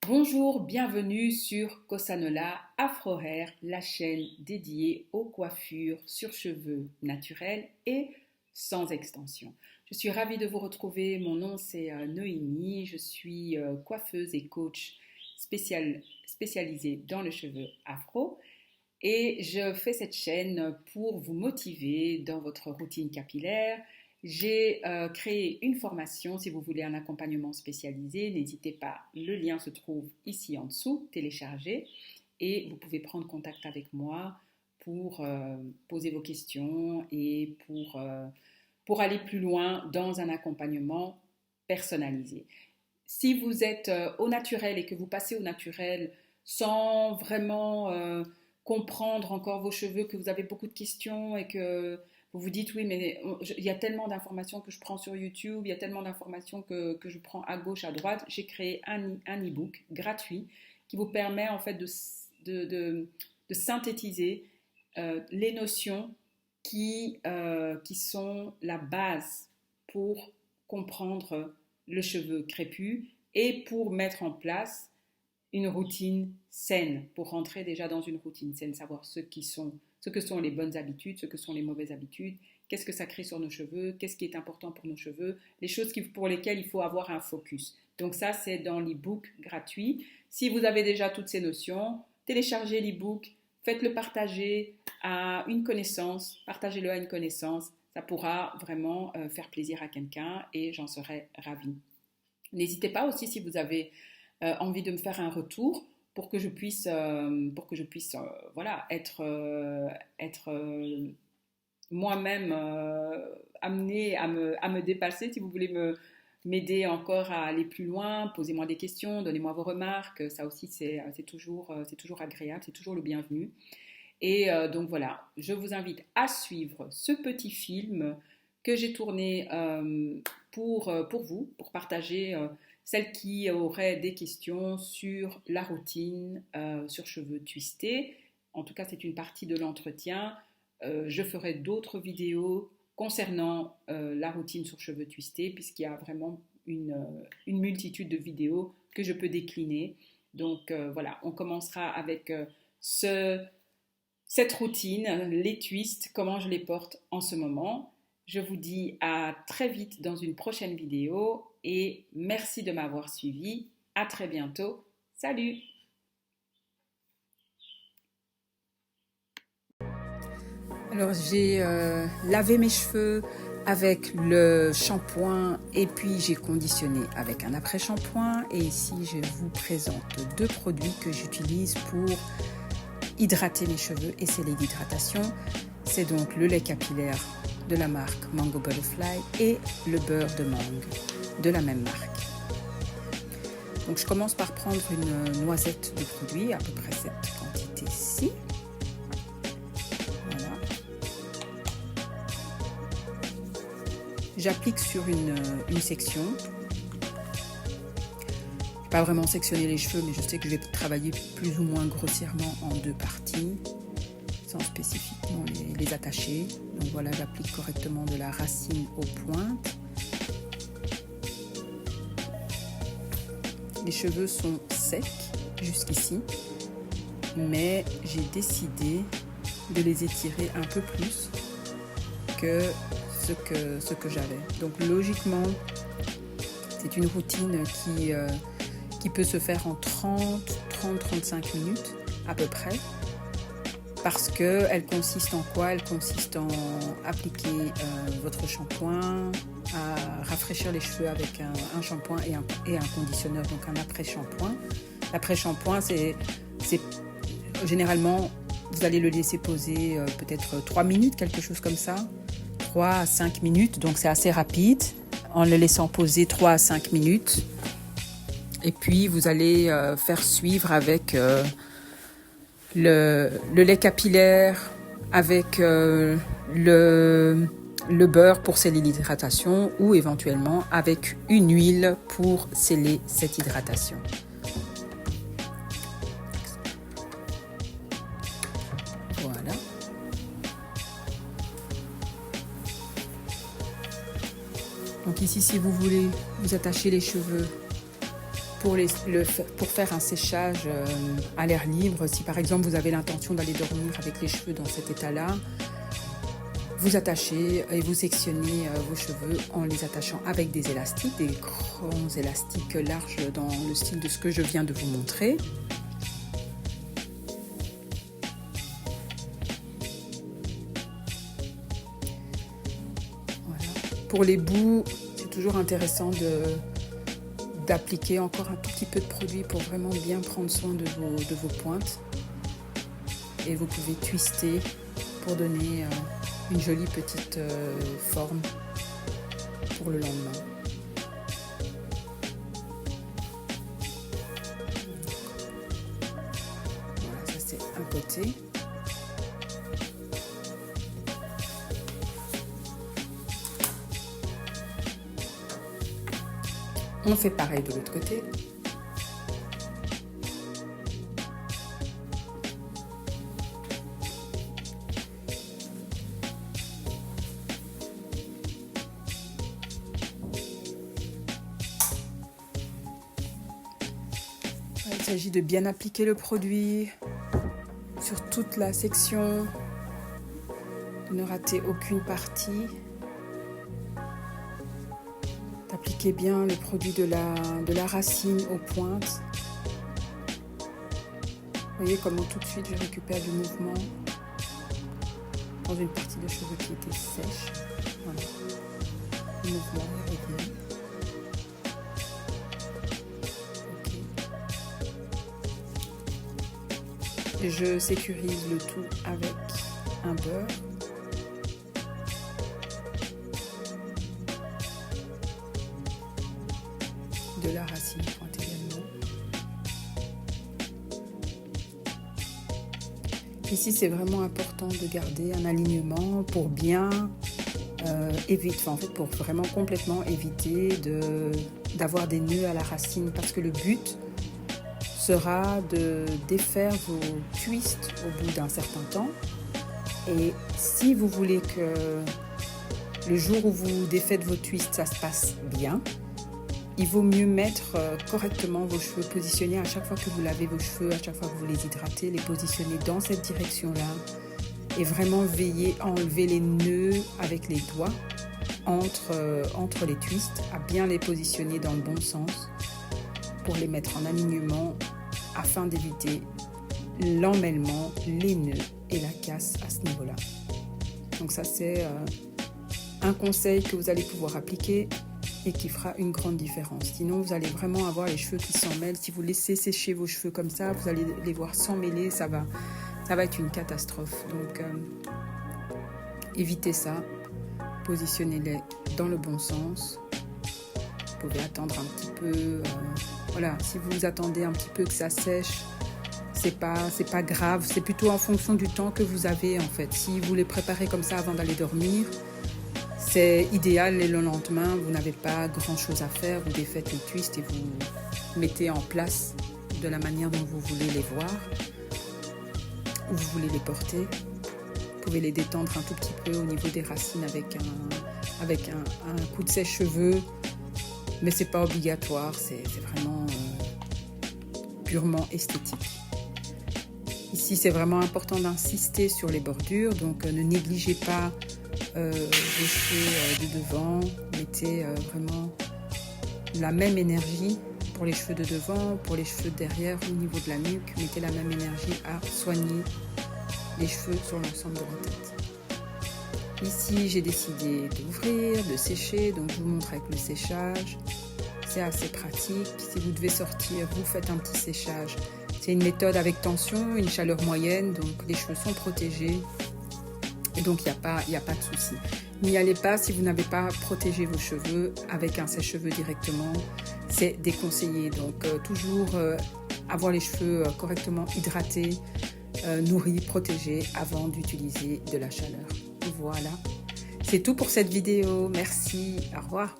Bonjour, bienvenue sur Cosanola Afro Hair, la chaîne dédiée aux coiffures sur cheveux naturels et sans extension. Je suis ravie de vous retrouver. Mon nom c'est Noémie. Je suis coiffeuse et coach spécialisée dans le cheveu afro. Et je fais cette chaîne pour vous motiver dans votre routine capillaire. J'ai créé une formation, si vous voulez un accompagnement spécialisé, n'hésitez pas, le lien se trouve ici en dessous, téléchargez, et vous pouvez prendre contact avec moi pour poser vos questions et pour aller plus loin dans un accompagnement personnalisé. Si vous êtes au naturel et que vous passez au naturel sans vraiment comprendre encore vos cheveux, que vous avez beaucoup de questions et que vous vous dites oui, mais il y a tellement d'informations que je prends sur YouTube, il y a tellement d'informations que je prends à gauche, à droite. J'ai créé un e-book gratuit qui vous permet en fait de synthétiser les notions qui sont la base pour comprendre le cheveu crépus et pour mettre en place une routine saine, pour rentrer déjà dans une routine saine, savoir ce que sont les bonnes habitudes, ce que sont les mauvaises habitudes, qu'est-ce que ça crée sur nos cheveux, qu'est-ce qui est important pour nos cheveux, les choses pour lesquelles il faut avoir un focus. Donc ça, c'est dans l'e-book gratuit. Si vous avez déjà toutes ces notions, téléchargez l'e-book, faites-le partager à une connaissance, partagez-le à une connaissance, ça pourra vraiment faire plaisir à quelqu'un et j'en serai ravie. N'hésitez pas aussi si vous avez envie de me faire un retour pour que je puisse voilà, être moi-même amenée à me dépasser. Si vous voulez m'aider encore à aller plus loin, posez-moi des questions, donnez-moi vos remarques. Ça aussi, c'est toujours agréable, c'est toujours le bienvenu. Et donc voilà, je vous invite à suivre ce petit film que j'ai tourné pour vous, pour partager celles qui auraient des questions sur la routine sur cheveux twistés. En tout cas, c'est une partie de l'entretien. Je ferai d'autres vidéos concernant la routine sur cheveux twistés, puisqu'il y a vraiment une multitude de vidéos que je peux décliner. Donc voilà, on commencera avec cette routine, les twists, comment je les porte en ce moment. Je vous dis à très vite dans une prochaine vidéo et merci de m'avoir suivi. À très bientôt. Salut! Alors j'ai lavé mes cheveux avec le shampoing et puis j'ai conditionné avec un après-shampoing. Et ici je vous présente deux produits que j'utilise pour hydrater mes cheveux et sceller l'hydratation. C'est donc le lait capillaire de la marque Mango Butterfly et le beurre de mangue de la même marque. Donc je commence par prendre une noisette de produit, à peu près cette quantité-ci. Voilà. J'applique sur une section. Pas vraiment sectionner les cheveux, mais je sais que je vais travailler plus ou moins grossièrement en deux parties, sans spécifiquement les attacher. Donc voilà, j'applique correctement de la racine aux pointes. Les cheveux sont secs jusqu'ici, mais j'ai décidé de les étirer un peu plus que ce que j'avais. Donc logiquement, c'est une routine qui peut se faire en 30-35 minutes à peu près. Parce qu'elle consiste en quoi? Elle consiste en appliquer votre shampoing, à rafraîchir les cheveux avec un shampoing et un conditionneur, donc un après-shampoing. L'après-shampoing, c'est généralement, vous allez le laisser poser peut-être 3 minutes, quelque chose comme ça. 3 à 5 minutes, donc c'est assez rapide, en le laissant poser 3 à 5 minutes. Et puis, vous allez faire suivre avec le lait capillaire, avec le beurre pour sceller l'hydratation ou éventuellement avec une huile pour sceller cette hydratation. Voilà. Donc ici, si vous voulez vous attacher les cheveux pour faire un séchage à l'air libre, si par exemple vous avez l'intention d'aller dormir avec les cheveux dans cet état-là, vous attachez et vous sectionnez vos cheveux en les attachant avec des élastiques, des grands élastiques larges dans le style de ce que je viens de vous montrer. Voilà. Pour les bouts, c'est toujours intéressant d'appliquer encore un tout petit peu de produit pour vraiment bien prendre soin de vos pointes. Et vous pouvez twister pour donner une jolie petite forme pour le lendemain. Voilà, ça c'est un côté. On fait pareil de l'autre côté. Il s'agit de bien appliquer le produit sur toute la section, de ne rater aucune partie. D'appliquer bien le produit de la racine aux pointes. Vous voyez comment tout de suite je récupère du mouvement dans une partie de cheveux qui était sèche. Voilà. Le mouvement est revenu. Okay. Je sécurise le tout avec un beurre. De la racine pointe également. Ici, c'est vraiment important de garder un alignement pour bien éviter, en fait, pour vraiment complètement éviter d'avoir des nœuds à la racine, parce que le but sera de défaire vos twists au bout d'un certain temps. Et si vous voulez que le jour où vous défaites vos twists, ça se passe bien, il vaut mieux mettre correctement vos cheveux, positionnés à chaque fois que vous lavez vos cheveux, à chaque fois que vous les hydratez, les positionner dans cette direction-là et vraiment veiller à enlever les nœuds avec les doigts entre les twists, à bien les positionner dans le bon sens pour les mettre en alignement afin d'éviter l'emmêlement, les nœuds et la casse à ce niveau-là. Donc ça, c'est un conseil que vous allez pouvoir appliquer et qui fera une grande différence. Sinon, vous allez vraiment avoir les cheveux qui s'en mêlent. Si vous laissez sécher vos cheveux comme ça, vous allez les voir s'emmêler, ça va être une catastrophe. Donc, évitez ça. Positionnez-les dans le bon sens. Vous pouvez attendre un petit peu. Voilà, si vous attendez un petit peu que ça sèche, c'est pas grave. C'est plutôt en fonction du temps que vous avez, en fait. Si vous les préparez comme ça avant d'aller dormir, c'est idéal. Et le lendemain, vous n'avez pas grand-chose à faire. Vous défaites les twists et vous mettez en place de la manière dont vous voulez les voir, où vous voulez les porter. Vous pouvez les détendre un tout petit peu au niveau des racines avec un coup de sèche-cheveux, mais c'est pas obligatoire. C'est vraiment purement esthétique. Ici, c'est vraiment important d'insister sur les bordures, donc ne négligez pas vos cheveux de devant. Mettez vraiment la même énergie pour les cheveux de devant, pour les cheveux de derrière, au niveau de la nuque. Mettez la même énergie à soigner les cheveux sur l'ensemble de la tête. Ici, j'ai décidé d'ouvrir, de sécher, donc je vous montre avec le séchage. C'est assez pratique. Si vous devez sortir, vous faites un petit séchage. C'est une méthode avec tension, une chaleur moyenne, donc les cheveux sont protégés. Et donc, il n'y a pas de souci. N'y allez pas si vous n'avez pas protégé vos cheveux avec un sèche-cheveux directement. C'est déconseillé. Donc, toujours avoir les cheveux correctement hydratés, nourris, protégés avant d'utiliser de la chaleur. Voilà. C'est tout pour cette vidéo. Merci. Au revoir.